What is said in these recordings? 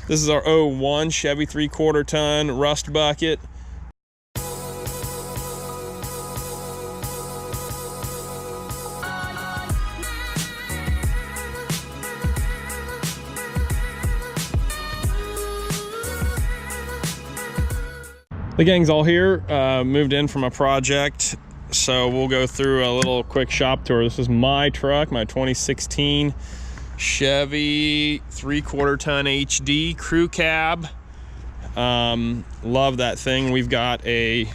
This is our 01 Chevy 3/4 ton rust bucket. The gang's all here, moved in from a project, so we'll go through a little quick shop tour. This is my truck, my 2016 Chevy 3/4 ton HD crew cab. Love that thing. We've got I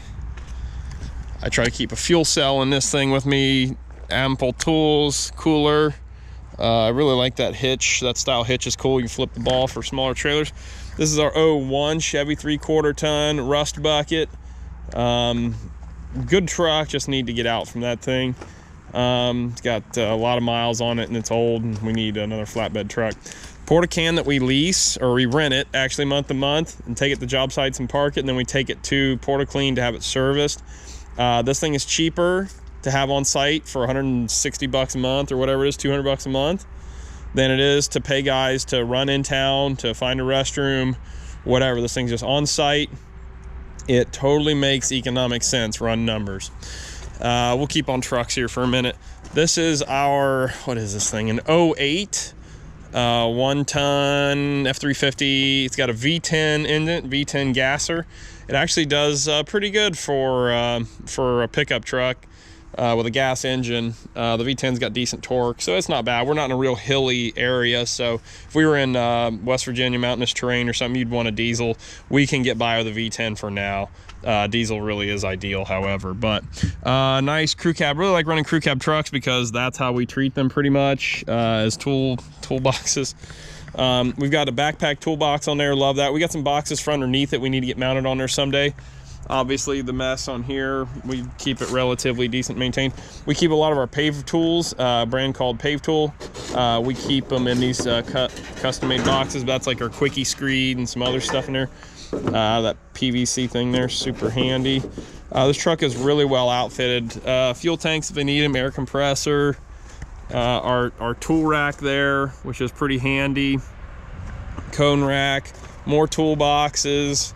try to keep a fuel cell in this thing with me, ample tools, cooler. I really like that hitch. That style hitch is cool. You can flip the ball for smaller trailers. This is our 01 Chevy 3/4 ton rust bucket. Good truck, just need to get out from that thing. It's got a lot of miles on it and it's old, and we need another flatbed truck. Porta-can that we lease, or we rent it actually month to month and take it to job sites and park it, and then we take it to Porta-Clean to have it serviced. This thing is cheaper to have on site for 160 bucks a month or whatever it is, 200 bucks a month, than it is to pay guys to run in town, to find a restroom, whatever. This thing's just on site. It totally makes economic sense, run numbers. We'll keep on trucks here for a minute. This is our, what is this thing? An 08 1 ton F350. It's got a V10 in it, V10 gasser. It actually does pretty good for a pickup truck with a gas engine. The V10's got decent torque, so it's not bad. We're not in a real hilly area, so if we were in West Virginia mountainous terrain or something, you'd want a diesel. We can get by with a V10 for now. Diesel really is ideal, however. But nice crew cab. Really like running crew cab trucks because that's how we treat them pretty much, as toolboxes. We've got a backpack toolbox on there. Love that. We got some boxes for underneath that we need to get mounted on there someday. Obviously the mess on here, we keep it relatively decent maintained. We keep a lot of our pave tools, a brand called Pave Tool. We keep them in these custom made boxes. That's like our quickie screed and some other stuff in there. That PVC thing there, super handy. This truck is really well outfitted. Fuel tanks if they need them, air compressor, our tool rack there, which is pretty handy, cone rack, more toolboxes.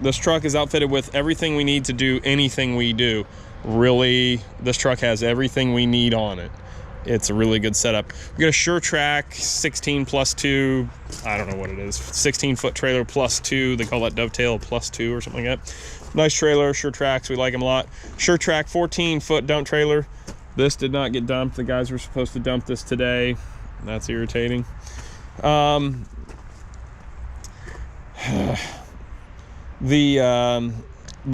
This truck is outfitted with everything we need to do anything we do. Really, this truck has everything we need on it. It's a really good setup. We got a SureTrack 16 plus 2, I don't know what it is, 16-foot trailer plus 2. They call that dovetail plus 2 or something like that. Nice trailer, SureTracks, we like them a lot. SureTrack 14-foot dump trailer. This did not get dumped. The guys were supposed to dump this today. That's irritating. But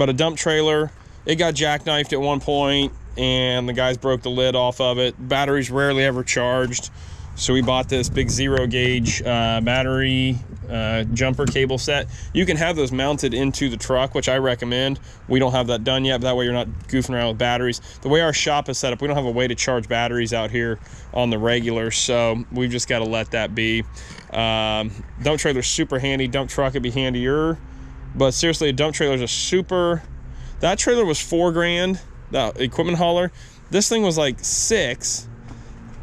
a dump trailer, it got jackknifed at one point and the guys broke the lid off of it. Batteries rarely ever charged, so we bought this big 0 gauge battery jumper cable set. You can have those mounted into the truck, which I recommend. We don't have that done yet, but that way you're not goofing around with batteries. The way our shop is set up, we don't have a way to charge batteries out here on the regular, so we've just got to let that be. Dump trailer's super handy. Dump truck would be handier, but seriously, a dump trailer is a super. That trailer was $4,000, the equipment hauler. This thing was like $6,000,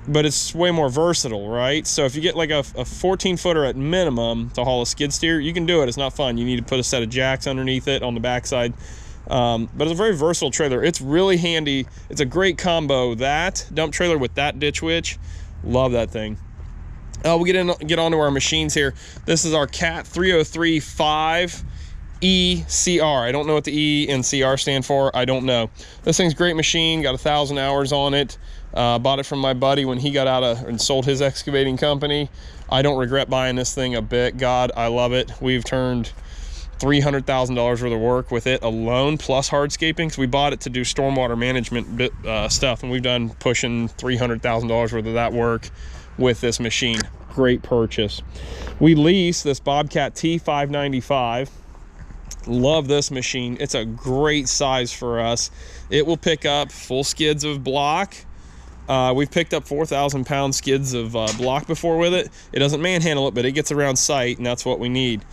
but it's way more versatile, right? So if you get like a 14-footer at minimum to haul a skid steer, you can do it. It's not fun. You need to put a set of jacks underneath it on the backside. But it's a very versatile trailer. It's really handy. It's a great combo. That dump trailer with that ditch witch, love that thing. We'll get onto our machines here. This is our Cat 303-5 ECR. I don't know what the E and CR stand for. I don't know. This thing's a great machine. Got 1,000 hours on it. Bought it from my buddy when he got out and sold his excavating company. I don't regret buying this thing a bit. God, I love it. We've turned $300,000 worth of work with it alone, plus hardscaping. So we bought it to do stormwater management stuff, and we've done pushing $300,000 worth of that work with this machine. Great purchase. We lease this Bobcat T595. Love this machine. It's a great size for us. It will pick up full skids of block. We've picked up 4,000-pound skids of block before with it. It doesn't manhandle it, but it gets around site, and that's what we need.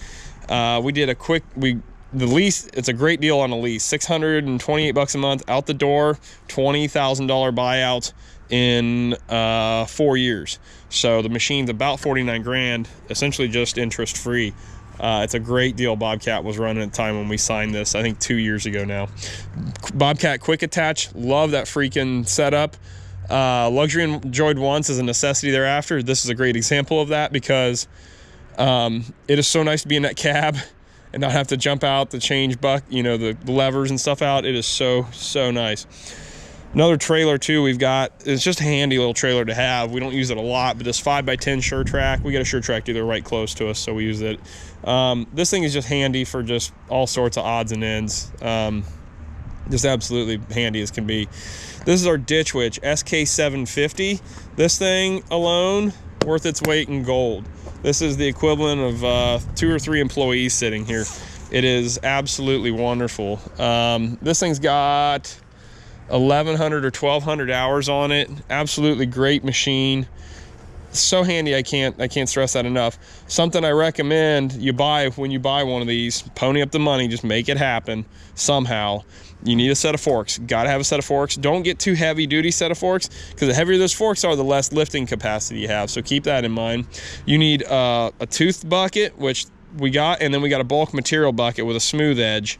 We did a quick, the lease, it's a great deal on a lease. $628 a month out the door, $20,000 buyout. in 4 years. So the machine's about 49 grand, essentially just interest free. It's a great deal Bobcat was running at the time when we signed this, I think 2 years ago now. Bobcat quick attach, love that freaking setup. Luxury enjoyed once is a necessity thereafter. This is a great example of that, because it is so nice to be in that cab and not have to jump out to change the levers and stuff out. It is so nice. Another trailer too we've got, it's just a handy little trailer to have. We don't use it a lot, but this 5x10 Sure Track, we got a Sure Track dealer right close to us, so we use it. This thing is just handy for just all sorts of odds and ends. Just absolutely handy as can be. This is our Ditch Witch SK750. This thing alone, worth its weight in gold. This is the equivalent of 2 or 3 employees sitting here. It is absolutely wonderful. This thing's got 1,100 or 1,200 hours on it. Absolutely great machine. So handy, I can't stress that enough. Something I recommend you buy when you buy one of these. Pony up the money, just make it happen somehow. You need a set of forks. Gotta have a set of forks. Don't get too heavy duty set of forks, because the heavier those forks are, the less lifting capacity you have. So keep that in mind. You need a toothed bucket, which we got, and then we got a bulk material bucket with a smooth edge.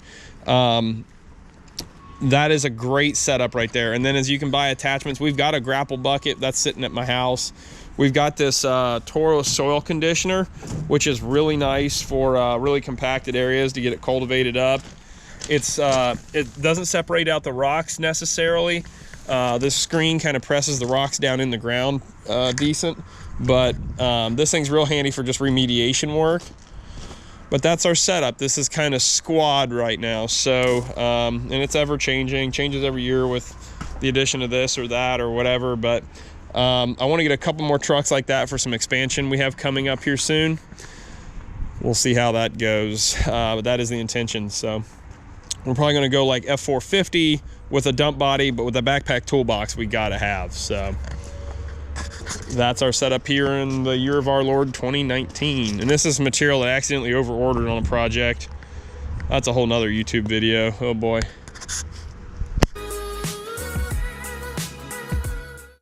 That is a great setup right there. And then as you can buy attachments, we've got a grapple bucket that's sitting at my house. We've got this Toro soil conditioner, which is really nice for really compacted areas to get it cultivated up. It doesn't separate out the rocks necessarily. This screen kind of presses the rocks down in the ground decent, but this thing's real handy for just remediation work. But that's our setup. This is kind of squad right now, so and it's ever changing, changes every year with the addition of this or that or whatever. But I want to get a couple more trucks like that for some expansion we have coming up here soon. We'll see how that goes, but that is the intention. So we're probably going to go like F450 with a dump body, but with a backpack toolbox we got to have. So that's our setup here in the year of our Lord 2019. And this is material that I accidentally over ordered on a project. That's a whole nother YouTube video. Oh boy.